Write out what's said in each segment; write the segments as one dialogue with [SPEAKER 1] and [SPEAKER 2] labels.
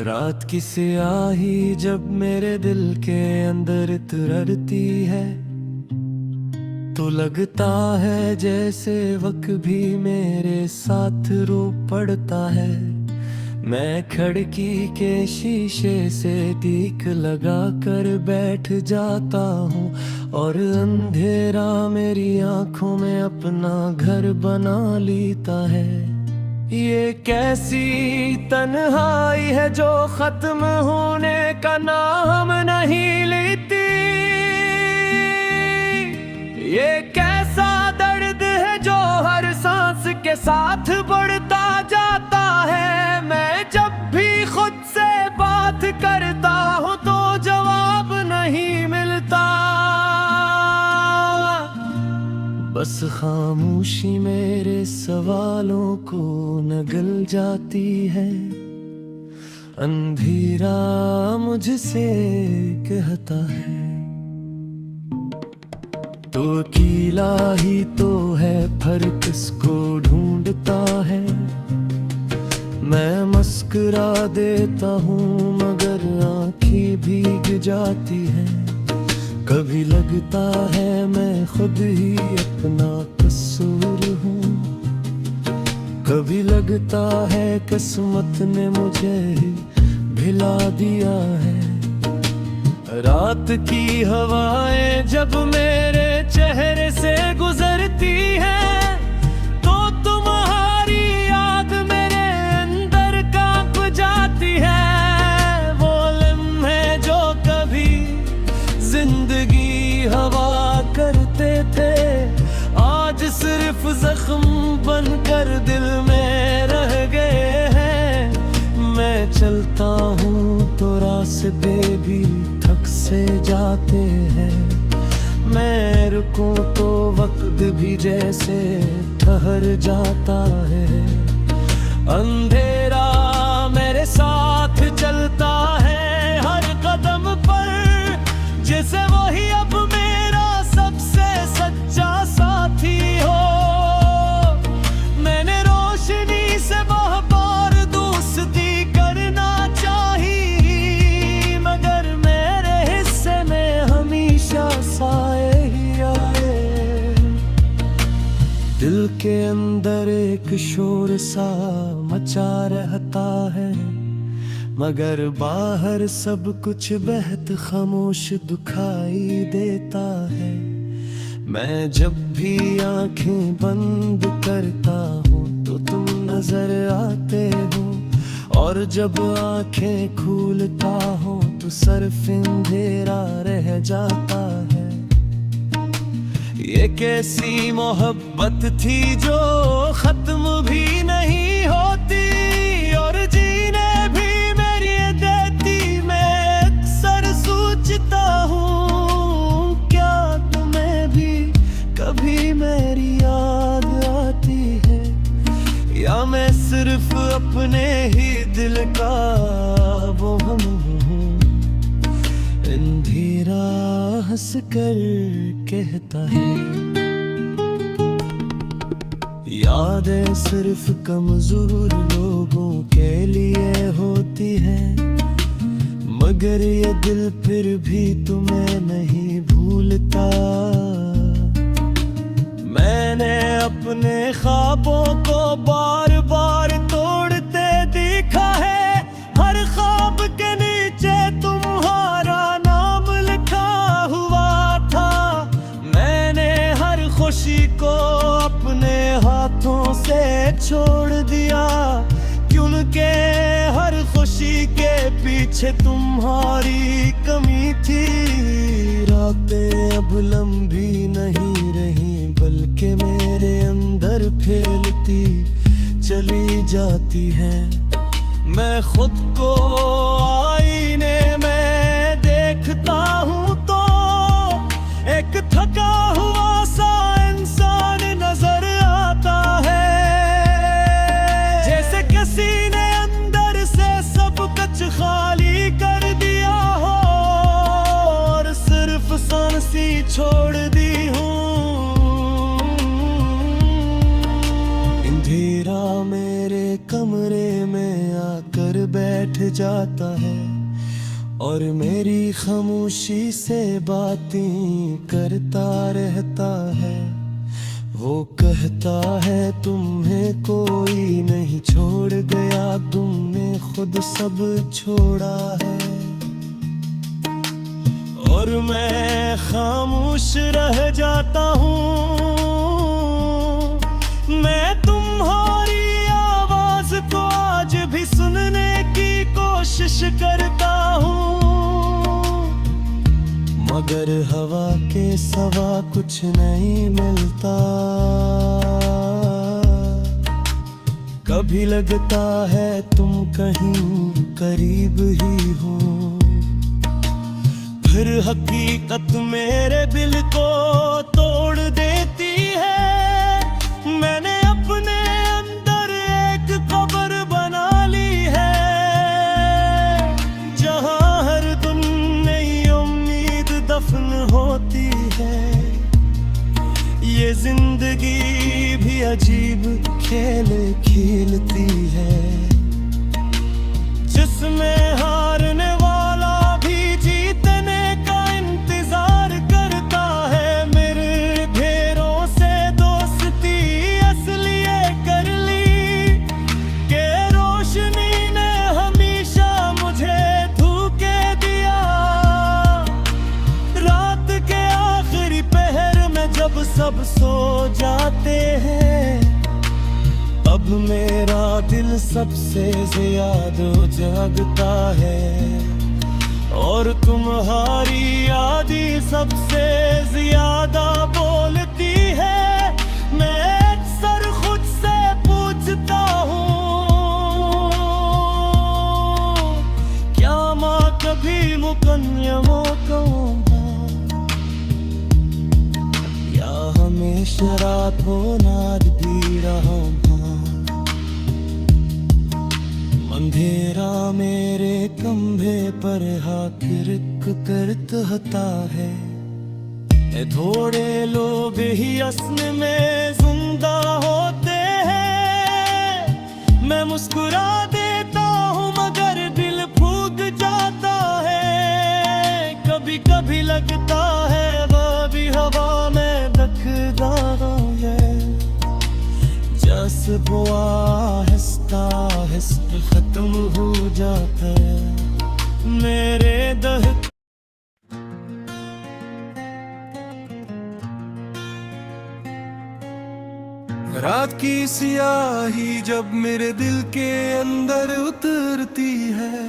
[SPEAKER 1] रात की स्याही जब मेरे दिल के अंदर उतरती है तो लगता है जैसे वक्त भी मेरे साथ रो पड़ता है। मैं खिड़की के शीशे से टीक लगा कर बैठ जाता हूँ और अंधेरा मेरी आंखों में अपना घर बना लेता है। ये कैसी तन्हाई है जो खत्म होने का नाम नहीं लेती। ये कैसा दर्द है जो हर सांस के साथ बढ़ता जाता है। मैं जब भी खुद से बात करता हूँ तो जवाब नहीं मिलता। बस खामोशी मेरे सवालों को नगल जाती है। अंधेरा मुझसे कहता है तो अकेला ही तो है, फर्क किसको ढूंढता है। मैं मुस्कुरा देता हूँ मगर आंखें भीग जाती हैं। कभी लगता है मैं खुद ही अपना कसूर हूँ, कभी लगता है किस्मत ने मुझे भिला दिया है। रात की हवाएं जब मेरे चेहरे से गुजरती है तो तुम्हारी याद मेरे अंदर कांप जाती है। वो लम्हे जो कभी जिंदगी हवा करते थे आज सिर्फ जख्म बनकर दिल में रह गए हैं। मैं चलता हूँ तो रास्ते भी थक से जाते हैं। मैं रुकूं तो वक्त भी जैसे ठहर जाता है। अंधेरा मेरे साथ चलता है हर कदम पर, जैसे वही अब मेरा सबसे सच्चा साथी हो। मैंने रोशनी से बहुत बार दोस्ती करना चाहिए मगर मेरे हिस्से में हमेशा साए ही आए। दिल के अंदर एक शोर सा मचा रहता है मगर बाहर सब कुछ बेहद खामोश दिखाई देता है। मैं जब भी आंखें बंद करता हूँ तो तुम नजर आते हो और जब आंखें खोलता हूँ तो सिर्फ अंधेरा रह जाता है। ये कैसी मोहब्बत थी जो खत्म भी नहीं होती और जीने भी मेरी देती। मैं अक्सर सोचता हूँ क्या तुम्हें भी कभी मेरी याद आती है या मैं सिर्फ अपने ही दिल का वो हम हूँ। अंधेरा हंस कर कहता है यादें सिर्फ कमजोर लोगों के लिए होती हैं मगर ये दिल फिर भी तुम्हें नहीं भूलता। मैंने अपने ख्वाबों को बार बार तोड़ते देखा है। हर ख्वाब के नीचे तुम्हारा नाम लिखा हुआ था। मैंने हर खुशी को अपने हाथों से छोड़ दिया क्योंकि हर खुशी के पीछे तुम्हारी कमी थी। रातें अब लंबी नहीं रही बल्कि मेरे अंदर फैलती चली जाती हैं। मैं खुद को आईने में देखता हूँ तो एक थका हुआ सा इंसान नजर आता है। जैसे किसी ने अंदर से सब कुछ खाली कर दिया हो और सिर्फ सांसी छोड़ दी हूँ। अंधेरा मेरे कमरे में आकर बैठ बैठ जाता है और मेरी खामोशी से बातें करता रहता है। वो कहता है तुम्हें कोई नहीं छोड़ गया, तुमने खुद सब छोड़ा है। और मैं खामोश रह जाता हूँ, मैं तुम्हारी आवाज को आज भी सुनने की कोशिश करता हूँ, मगर हवा के सिवा कुछ नहीं मिलता। कभी लगता है तुम कहीं करीब ही हो, फिर हकीकत मेरे दिल को तोड़ देती है। मैंने अपने अंदर एक कब्र बना ली है, जहां हर दिन नई उम्मीद दफन होती है। ये जिंदगी भी अजीब खेल खेलती है, जिसमें हारने वाला भी जीतने का इंतजार करता है। मेरे घेरों से दोस्ती इसलिए कर ली कि रोशनी ने हमेशा मुझे धोखे दिया। रात के आखिरी पहर में जब सब सो जाते हैं, अब मेरा दिल सबसे ज्यादा जागता है और तुम्हारी याद ही सबसे ज्यादा बोलती है। मैं अक्सर खुद से पूछता हूँ, क्या माँ कभी मुकन्यमों कहूँगा, या हमेशा रातों नाद भी रहा। अंधेरा मेरे कंधे पर हाकिरक करता है। थोड़े लोग ही असल में जिंदा होते हैं। मैं मुस्कुरा देता हूँ मगर दिल फूक जाता है। कभी कभी लगता है वह भी हवा में दखदार है, जैसे वो आहिस्ता आहिस्ता खत्म हो जाता है मेरे दह। रात की सियाही जब मेरे दिल के अंदर उतरती है,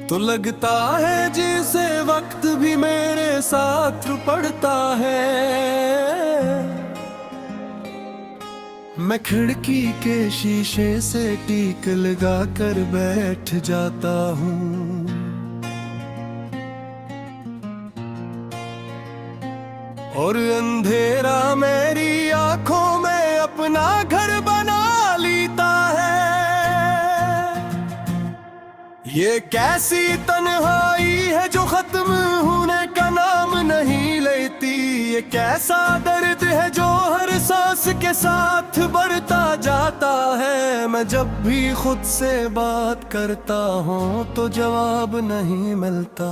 [SPEAKER 1] तो लगता है जैसे वक्त भी मेरे साथ पड़ता है। मैं खिड़की के शीशे से टीक लगा कर बैठ जाता हूँ, और अंधेरा मेरी आंखों में अपना घर बना लेता है। ये कैसी तन्हाई है जो खत्म होने का नाम नहीं लेती। ये कैसा दर्द है जो हर सांस के साथ बढ़ता जाता है। मैं जब भी खुद से बात करता हूँ तो जवाब नहीं मिलता,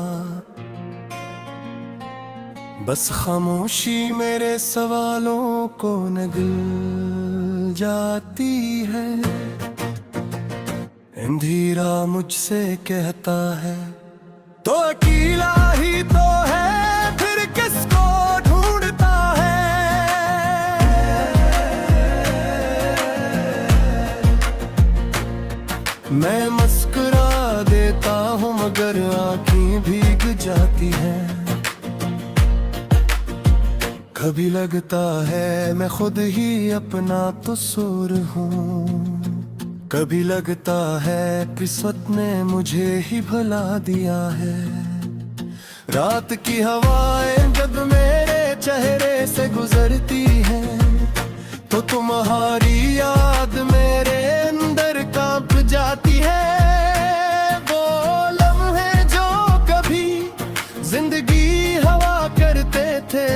[SPEAKER 1] बस खामोशी मेरे सवालों को निगल जाती है। अंधेरा मुझसे कहता है तो अकेला ही तो है, फिर किसको ढूंढता है। मैं मुस्कुरा देता हूँ मगर आँखें भीग जाती हैं। कभी लगता है मैं खुद ही अपना कसूर हूँ, कभी लगता है किस्मत ने मुझे ही भुला दिया है। रात की हवाएं जब मेरे चेहरे से गुजरती हैं, तो तुम्हारी याद मेरे अंदर कांप जाती है। वो लम्हे जो कभी जिंदगी हवा करते थे,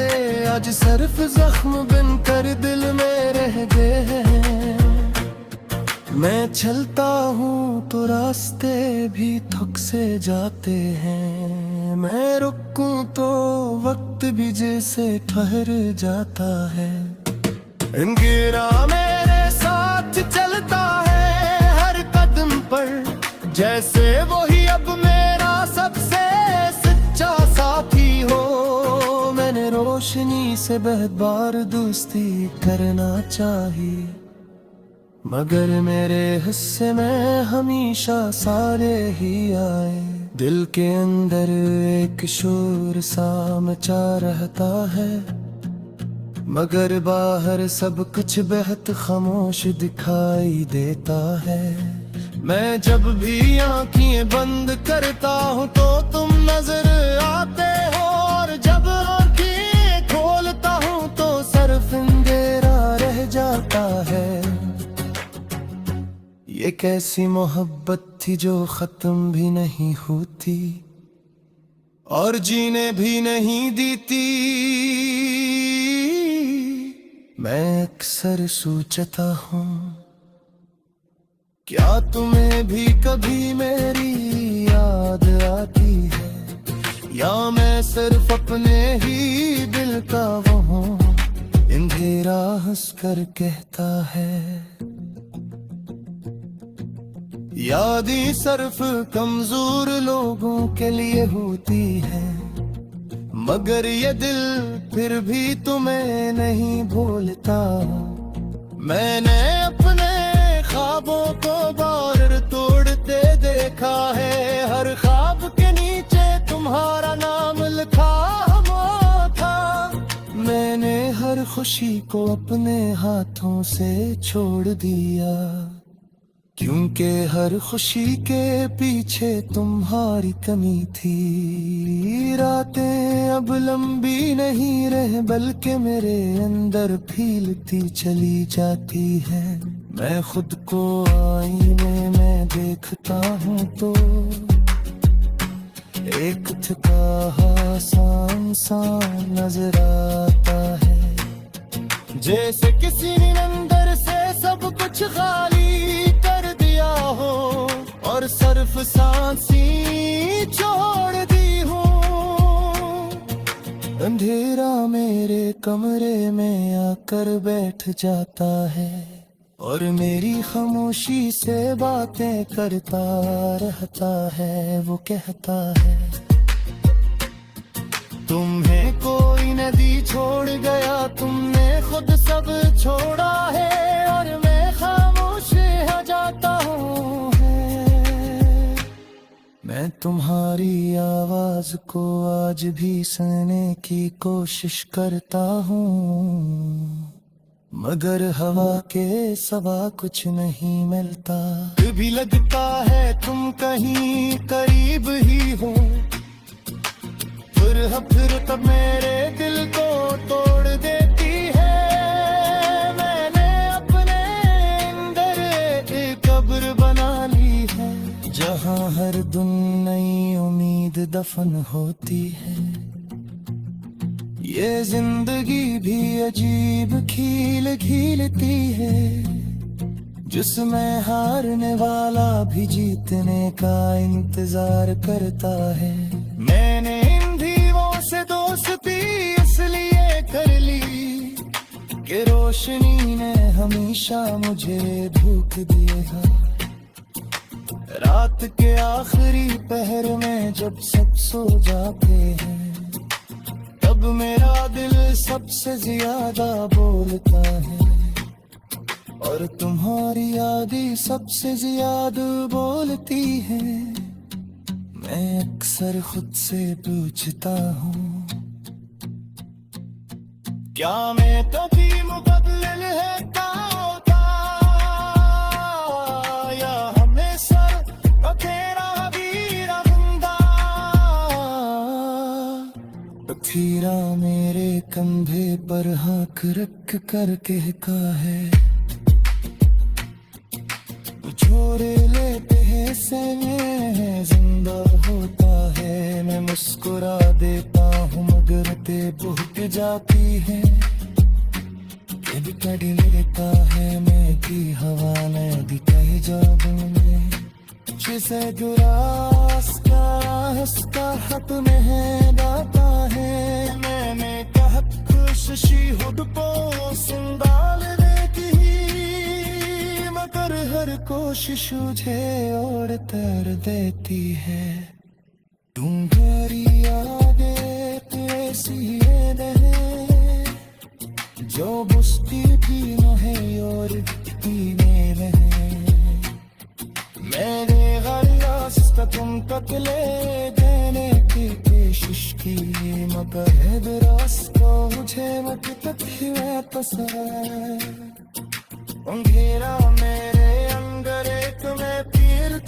[SPEAKER 1] आज सिर्फ जख्म बनकर दिल में रह गए हैं। मैं चलता हूँ तो रास्ते भी थक से जाते हैं, मैं रुकूं तो वक्त भी जैसे ठहर जाता है। अंधेरा मेरे साथ चलता है हर कदम पर, जैसे वही अब मेरा सबसे सच्चा साथी हो। मैंने रोशनी से बहुत बार दोस्ती करना चाहिए, मगर मेरे हिस्से में हमेशा सारे ही आए। दिल के अंदर एक शोर सा मचा रहता है, मगर बाहर सब कुछ बेहद खामोश दिखाई देता है। मैं जब भी आंखें बंद करता हूँ तो तुम नजर आते हो, और जब आंखें खोलता हूँ तो सिर्फ अंधेरा रह जाता है। ये कैसी मोहब्बत थी जो खत्म भी नहीं होती और जीने भी नहीं देती। मैं अक्सर सोचता हूँ, क्या तुम्हें भी कभी मेरी याद आती है, या मैं सिर्फ अपने ही दिल का वो हूँ। अंधेरा हंसकर कहता है, यादें सिर्फ कमजोर लोगों के लिए होती है, मगर ये दिल फिर भी तुम्हें नहीं भूलता। मैंने अपने ख्वाबों को बार तोड़ते देखा है, हर ख्वाब के नीचे तुम्हारा नाम लिखा हुआ था। मैंने हर खुशी को अपने हाथों से छोड़ दिया, क्योंकि हर खुशी के पीछे तुम्हारी कमी थी। रातें अब लंबी नहीं रह बल्कि मेरे अंदर फीलती चली जाती है। मैं खुद को आईने में देखता हूँ तो एक थका सा इंसान नजर आता है, जैसे किसी ने अंदर से सब कुछ खाली कर दिया हो और सिर्फ सांसी छोड़ दी हो। अंधेरा मेरे कमरे में आकर बैठ जाता है और मेरी खामोशी से बातें करता रहता है। वो कहता है, तुम्हें कोई नदी छोड़ गया, तुमने खुद सब छोड़ा है, और मैं खामोश हो जाता हूँ। मैं तुम्हारी आवाज को आज भी सुनने की कोशिश करता हूँ, मगर हवा के सिवा कुछ नहीं मिलता। कभी लगता है तुम कहीं करीब ही हो, फिर तब मेरे दिल को तोड़ देती है। मैंने अपने अंदर एक कब्र बना ली है, जहाँ हर दिन नई उम्मीद दफन होती है। ये जिंदगी भी अजीब खील खीलती है, जिसमें हारने वाला भी जीतने का इंतजार करता है। मैंने इन दीवों से दोस्ती इसलिए कर ली कि रोशनी ने हमेशा मुझे धोखा दिया। रात के आखिरी पहर में जब सब सो जाते हैं, तब मेरा दिल सबसे ज्यादा बोलता है, और तुम्हारी यादें सबसे ज्यादा बोलती है। मैं अक्सर खुद से पूछता हूँ, क्या मैं कभी मुबदल है होता, या हमेशा तेरा वीरा बंदा। पथीरा मेरे कंधे पर हाथ रख कर कहता है, छोरे लेते हैं से मैं जिंदा होता है। मैं मुस्कुरा देता हूँ मगर ते भूख जाती है कि कभी कड़ी लिखता है मैं की हवा ने दी कही जाबूने जिसे दुरास्ता हस्ता हत में है दाता है मैंने कहा खुशी हुड पो संभाल देती मगर हर कोशिश मुझे और तर देती है तुम भरी आगे ऐसी जो बुस्ती भी न है और पीने रहे मैंने गलियास तुम तक ले देने की कोशिश की मगर है रास्ता मुझे मत तक ही पसंद अंधेरा मेरे अंदर एक में पीर